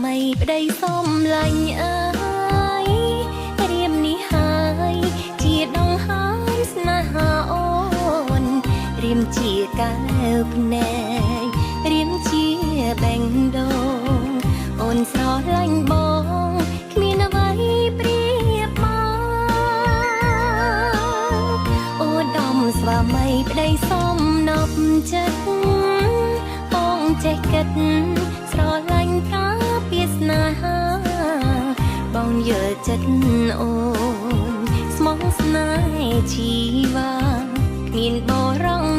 មីប្តីសំឡាញ់អើយរៀមនេះហើយជាដងហើមស្នេហាអូនរៀមជាកែវភ្នែករៀមជាបេងដូងអូនស្រឡាញ់បងគ្មានអ្វីប្រៀបមកអូដំស្វាមីប្តីសំណប់ចិត្តបងចេះគិតស្រឡាញ់ថាពីស្នេហាបងយល់ចិត្តអូនស្មោះស្នេហ៍ជីវ៉ាគ្មានបរង